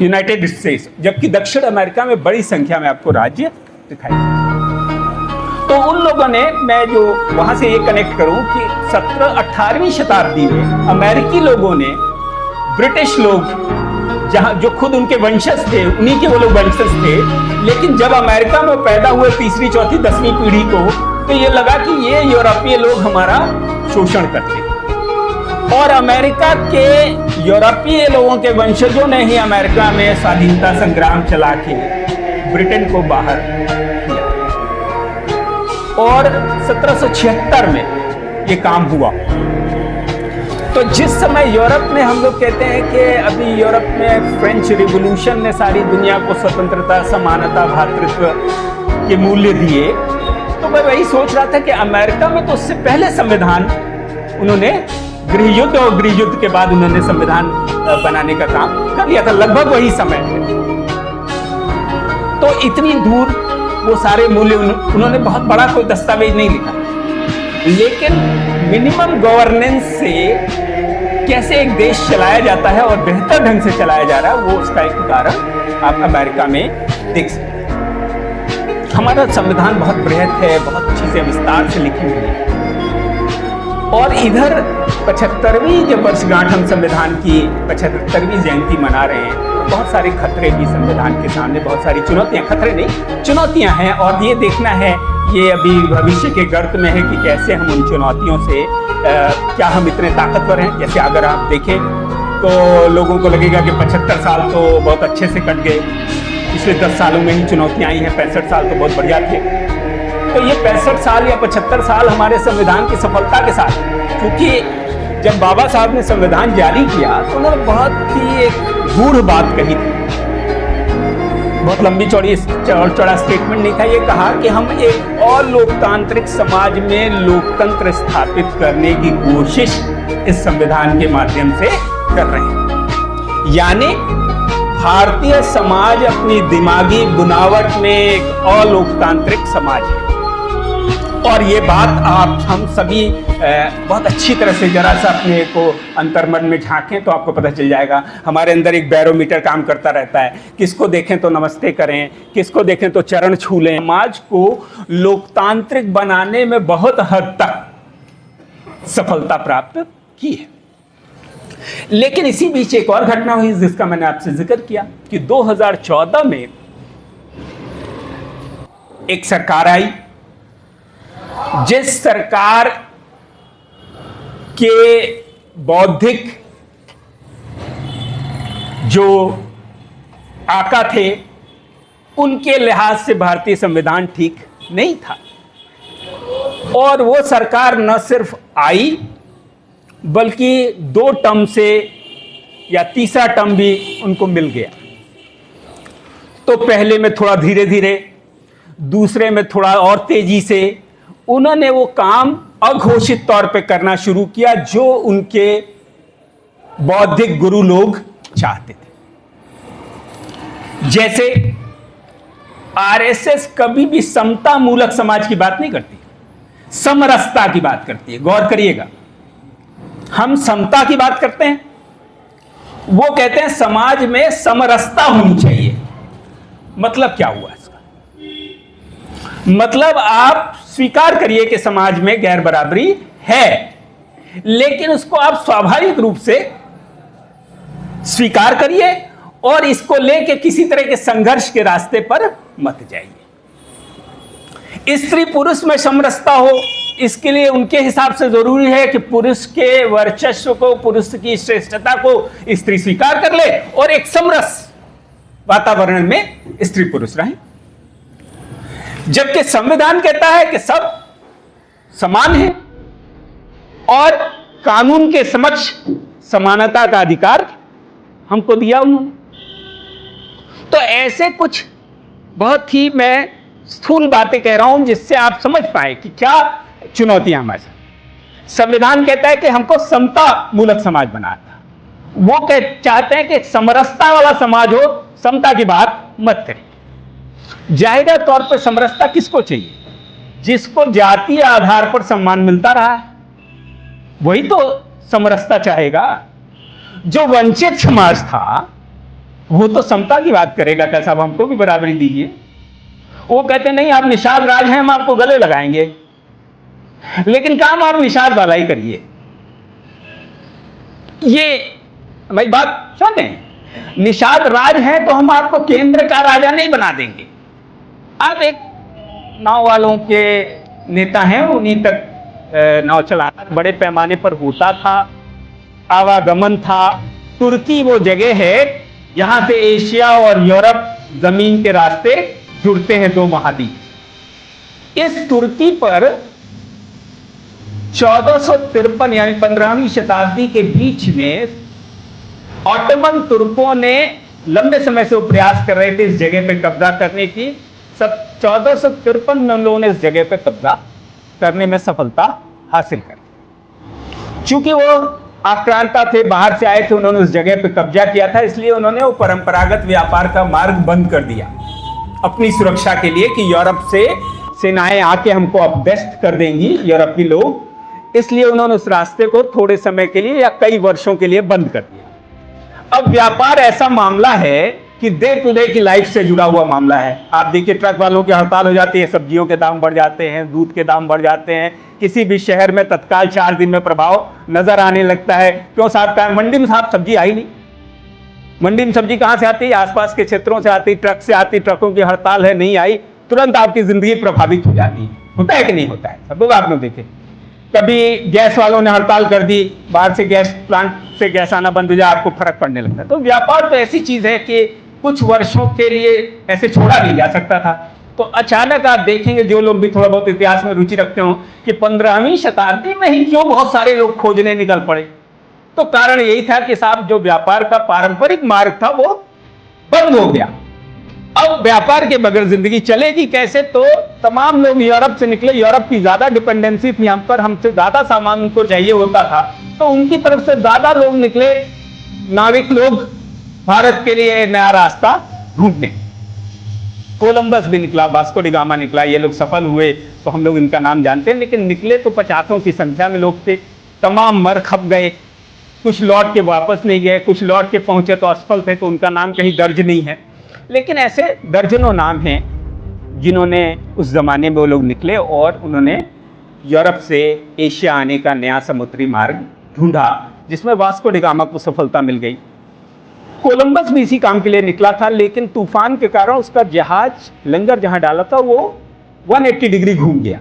United states, जबकि दक्षिण America में बड़ी संख्या में आपको राज्य दिखाई देते। तो उन लोगों ने, मैं जो वहां से ये कनेक्ट करूं कि 17-18वीं शताब्दी में अमेरिकी लोगों ने ब्रिटिश लोग, जहां जो खुद उनके वंशज थे, उन्हीं के वो लोग वंशज थे, लेकिन जब अमेरिका में पैदा हुए तीसरी, चौथी, 10वीं पीढ़ी को, तो ये लगा कि ये यूरोपीय लोग हमारा शोषण करते हैं। और अमेरिका के यूरोपीय लोगों के वंशजों ने ही अमेरिका में स्वाधीनता संग्राम चला के ब्रिटेन को बाहर किया। और 1776 में ये काम हुआ। तो जिस समय यूरोप में, हम लोग कहते हैं कि अभी यूरोप में फ्रेंच रिवॉल्यूशन ने सारी दुनिया को स्वतंत्रता, समानता, भातृत्व के मूल्य दिए, तो मैं वही सोच रहा था कि अमेरिका में तो उससे पहले संविधान उन्होंने, गृह युद्ध और गृह युद्ध के बाद उन्होंने संविधान बनाने का काम कर लिया था, लगभग वही समय है। तो इतनी दूर वो सारे मूल्य उन्होंने, बहुत बड़ा कोई दस्तावेज नहीं लिखा, लेकिन मिनिमम गवर्नेंस से कैसे एक देश चलाया जाता है और बेहतर ढंग से चलाया जा रहा है, वो उसका एक उदाहरण आप अमेरिका में देख सकते हैं। हमारा संविधान बहुत बृहत है, बहुत चीजें विस्तार से लिखी हुई है। और इधर 75वीं जब वर्षगांठ हम संविधान की 75वीं जयंती मना रहे हैं, बहुत सारे खतरे भी संविधान के सामने, बहुत सारी चुनौतियां, खतरे नहीं चुनौतियां हैं, और ये देखना है, ये अभी भविष्य के गर्त में है कि कैसे हम उन चुनौतियों से क्या हम इतने ताकतवर हैं। जैसे अगर आप देखें तो लोगों को लगेगा कि 75 साल तो बहुत अच्छे से कट गए, पिछले 10 सालों में ही चुनौतियां आई हैं, 65 साल तो बहुत बढ़िया थे। तो ये 65 साल या 75 साल हमारे संविधान की सफलता के साथ, क्योंकि जब बाबा साहब ने संविधान जारी किया तो उन्होंने बहुत ही एक गूढ़ बात कही थी, बहुत लंबी चौड़ा स्टेटमेंट नहीं था। ये कहा कि हम एक और लोकतांत्रिक समाज में लोकतंत्र स्थापित करने की कोशिश इस संविधान के माध्यम से कर रहे हैं। यानी भारतीय समाज अपनी दिमागी बुनावट में एक और लोकतांत्रिक समाज है। और ये बात आप हम सभी बहुत अच्छी तरह से जरा सा अपने को अंतर्मन में झांकें तो आपको पता चल जाएगा। हमारे अंदर एक बैरोमीटर काम करता रहता है, किसको देखें तो नमस्ते करें, किसको देखें तो चरण छू लें। समाज को लोकतांत्रिक बनाने में बहुत हद तक सफलता प्राप्त की है। लेकिन इसी बीच एक और घटना हुई जिसका मैंने आपसे जिक्र किया कि 2014 में एक सरकार आई, जिस सरकार के बौद्धिक जो आका थे उनके लिहाज से भारतीय संविधान ठीक नहीं था। और वो सरकार न सिर्फ आई बल्कि 2 टर्म से या तीसरा टर्म भी उनको मिल गया। तो पहले में थोड़ा धीरे धीरे, दूसरे में थोड़ा और तेजी से उन्होंने वो काम अघोषित तौर पे करना शुरू किया जो उनके बौद्धिक गुरु लोग चाहते थे। जैसे आरएसएस कभी भी समता मूलक समाज की बात नहीं करती, समरसता की बात करती है। गौर करिएगा, हम समता की बात करते हैं, वो कहते हैं समाज में समरसता होनी चाहिए। मतलब क्या हुआ इसका? मतलब आप स्वीकार करिए कि समाज में गैर बराबरी है, लेकिन उसको आप स्वाभाविक रूप से स्वीकार करिए और इसको लेके किसी तरह के संघर्ष के रास्ते पर मत जाइए। स्त्री पुरुष में समरसता हो, इसके लिए उनके हिसाब से जरूरी है कि पुरुष के वर्चस्व को, पुरुष की श्रेष्ठता को स्त्री स्वीकार कर ले और एक समरस वातावरण में स्त्री पुरुष रहें। जबकि संविधान कहता है कि सब समान हैं और कानून के समक्ष समानता का अधिकार हमको दिया उन्होंने। तो ऐसे कुछ बहुत ही मैं स्थूल बातें कह रहा हूं जिससे आप समझ पाए कि क्या चुनौतियां हमारे साथ। संविधान कहता है कि हमको समता मूलक समाज बनाना, वो चाहते हैं कि समरसता वाला समाज हो, समता की बात मत करें। जाहिर तौर पर समरसता किसको चाहिए? जिसको जातीय आधार पर सम्मान मिलता रहा है वही तो समरसता चाहेगा। जो वंचित समाज था वो तो समता की बात करेगा, क्या साहब हमको भी बराबरी दीजिए। वो कहते नहीं आप निषाद राज हैं, हम आपको गले लगाएंगे, लेकिन काम आप निषाद वाला ही करिए। ये भाई बात सुने, निषाद राज है तो हम आपको केंद्र का राजा नहीं बना देंगे। आप एक नाव वालों के नेता हैं, उन्हीं तक नाव चलाना बड़े पैमाने पर होता था, आवागमन था। तुर्की वो जगह है जहां से एशिया और यूरोप जमीन के रास्ते जुड़ते हैं, दो महाद्वीप। इस तुर्की पर 1453 यानी 15वीं शताब्दी के बीच में ऑटोमन तुर्कों ने लंबे समय से वो प्रयास कर रहे थे इस जगह पे कब्जा करने की। सब 1453 में उन लोगों ने इस जगह पे कब्जा करने में सफलता हासिल कर। चूंकि वो आक्रांता थे, बाहर से आए थे, उन्होंने उस जगह पे कब्जा किया था, इसलिए उन्होंने वो परंपरागत व्यापार का मार्ग बंद कर दिया अपनी सुरक्षा के लिए कि यूरोप से सेनाएं आके हमको अपदस्थ कर देंगी यूरोपी लोग। इसलिए उन्होंने उस रास्ते को थोड़े समय के लिए या कई वर्षों के लिए बंद कर दिया। अब व्यापार ऐसा मामला है कि डे टू डे की लाइफ से जुड़ा हुआ मामला है। आप देखिए ट्रक वालों की हड़ताल हो जाती है, सब्जियों के दाम बढ़ जाते हैं, दूध के दाम बढ़ जाते हैं, किसी भी शहर में तत्काल 4 दिन में प्रभाव नजर आने लगता है। क्यों साहब, का मंडी में साहब सब्जी आई नहीं। मंडी में सब्जी कहां से आती है? आसपास के क्षेत्रों से आती, ट्रक से आती, ट्रकों की हड़ताल है, नहीं आई, तुरंत आपकी जिंदगी प्रभावित हो जाती है। होता है कि नहीं होता है? सब लोग आपने देखे। कभी गैस वालों ने हड़ताल कर दी, बाहर से गैस प्लांट से गैस आना बंद हो जाए, आपको फर्क पड़ने लगता है। तो व्यापार तो ऐसी चीज है कि कुछ वर्षों के लिए ऐसे छोड़ा नहीं जा सकता था। तो अचानक आप देखेंगे, जो लोग भी थोड़ा बहुत इतिहास में रुचि रखते हो, कि 15वीं शताब्दी में ही क्यों बहुत सारे लोग खोजने निकल पड़े। तो कारण यही था कि साहब जो व्यापार का पारंपरिक मार्ग था वो बंद हो गया। अब व्यापार के बगैर जिंदगी चलेगी कैसे? तो तमाम लोग यूरोप से निकले, यूरोप की ज्यादा डिपेंडेंसी थी हम पर, हमसे ज्यादा सामान उनको चाहिए होता था, तो उनकी तरफ से ज्यादा लोग निकले, नाविक लोग, भारत के लिए नया रास्ता ढूंढने। कोलंबस भी निकला, वास्को डी गामा निकला, ये लोग सफल हुए तो हम लोग इनका नाम जानते हैं, लेकिन निकले तो 50 की संख्या में लोग थे। तमाम मर खप गए, कुछ लौट के वापस नहीं गए, कुछ लौट के पहुंचे तो असफल थे, तो उनका नाम कहीं दर्ज नहीं है। लेकिन ऐसे दर्जनों नाम हैं जिन्होंने उस जमाने में वो लोग निकले और उन्होंने यूरोप से एशिया आने का नया समुद्री मार्ग ढूंढा, जिसमें वास्को डी गामा को सफलता मिल गई। कोलंबस भी इसी काम के लिए निकला था, लेकिन तूफान के कारण उसका जहाज लंगर जहां डाला था वो 180 डिग्री घूम गया,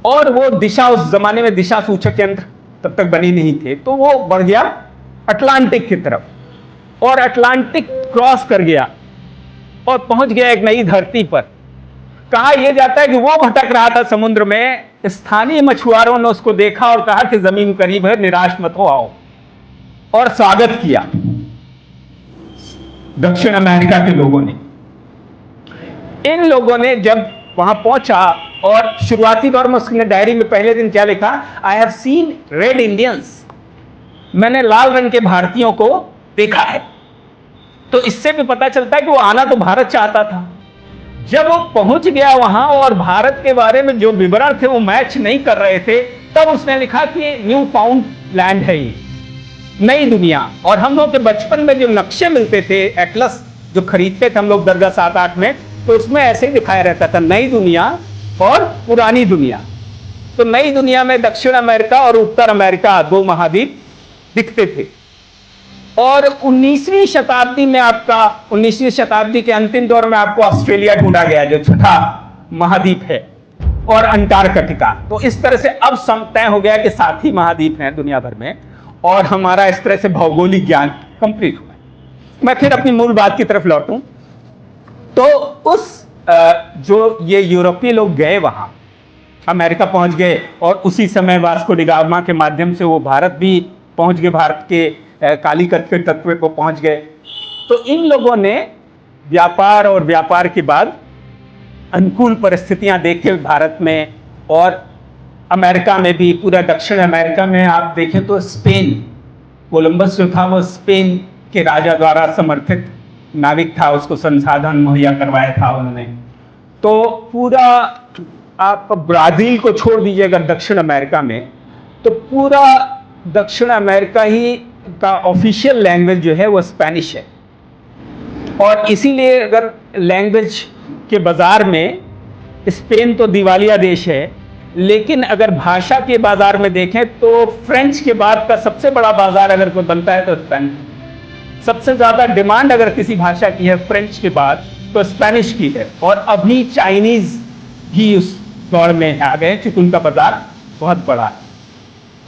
और वो दिशा, उस जमाने में दिशा सूचक यंत्र तब तक बनी नहीं थे, तो वो बढ़ गया अटलांटिक की तरफ, और अटलांटिक क्रॉस कर गया और पहुंच गया एक नई धरती पर। कहा यह जाता है कि वो भटक रहा था समुद्र में, स्थानीय मछुआरों ने उसको देखा और कहा कि जमीन करीब है, निराश मत हो, आओ, और स्वागत किया दक्षिण अमेरिका के लोगों ने। इन लोगों ने जब वहां पहुंचा, और शुरुआती दौर में उसने डायरी में पहले दिन क्या लिखा? I have seen red Indians, मैंने लाल रंग के भारतीयों को देखा है। तो इससे भी पता चलता है कि वो आना तो भारत चाहता था। जब वो पहुंच गया वहां और भारत के बारे में जो विवरण थे वो मैच नहीं कर रहे थे, तब उसने लिखा कि न्यू फाउंड लैंड है ये, नई दुनिया। और हम लोग के बचपन में जो नक्शे मिलते थे, एटलस जो खरीदते थे हम लोग दरगाह 7-8 में, तो उसमें ऐसे ही दिखाया रहता था नई दुनिया और पुरानी दुनिया। तो नई दुनिया में दक्षिण अमेरिका और उत्तर अमेरिका, 2 महाद्वीप दिखते थे। और 19वीं शताब्दी में आपका, 19वीं शताब्दी के अंतिम दौर में आपको ऑस्ट्रेलिया ढूंढा गया जो छठा महाद्वीप है, और अंटार्कटिका। तो इस तरह से अब तय हो गया कि 7 ही महाद्वीप हैं दुनिया भर में, और हमारा इस तरह से भौगोलिक ज्ञान कंप्लीट हुआ। मैं फिर अपनी मूल बात की तरफ लौटूं तो उस जो ये यूरोपीय लोग गए वहां, अमेरिका पहुंच गए, और उसी समय वास्को डी गामा के माध्यम से वो भारत भी पहुंच गए, भारत के कालीकत के तत्व को पहुंच गए। तो इन लोगों ने व्यापार और व्यापार के बाद अनुकूल परिस्थितियां देखे भारत में और अमेरिका में भी, पूरा दक्षिण अमेरिका में आप देखें तो स्पेन, कोलंबस जो था वो स्पेन के राजा द्वारा समर्थित नाविक था, उसको संसाधन मुहैया करवाया था उन्होंने। तो पूरा आप ब्राजील को छोड़ दीजिएगा दक्षिण अमेरिका में, तो पूरा दक्षिण अमेरिका ही का ऑफिशियल लैंग्वेज जो है वो स्पेनिश है। और इसीलिए अगर लैंग्वेज के बाज़ार में स्पेन तो दिवालिया देश है, लेकिन अगर भाषा के बाज़ार में देखें तो फ्रेंच के बाद का सबसे बड़ा बाज़ार अगर कोई बनता है तो स्पेनिश। सबसे ज़्यादा डिमांड अगर किसी भाषा की है फ्रेंच के बाद तो स्पेनिश की है, और अभी चाइनीज़ भी उस दौड़ में आ गए क्योंकि उनका बाज़ार बहुत बड़ा है।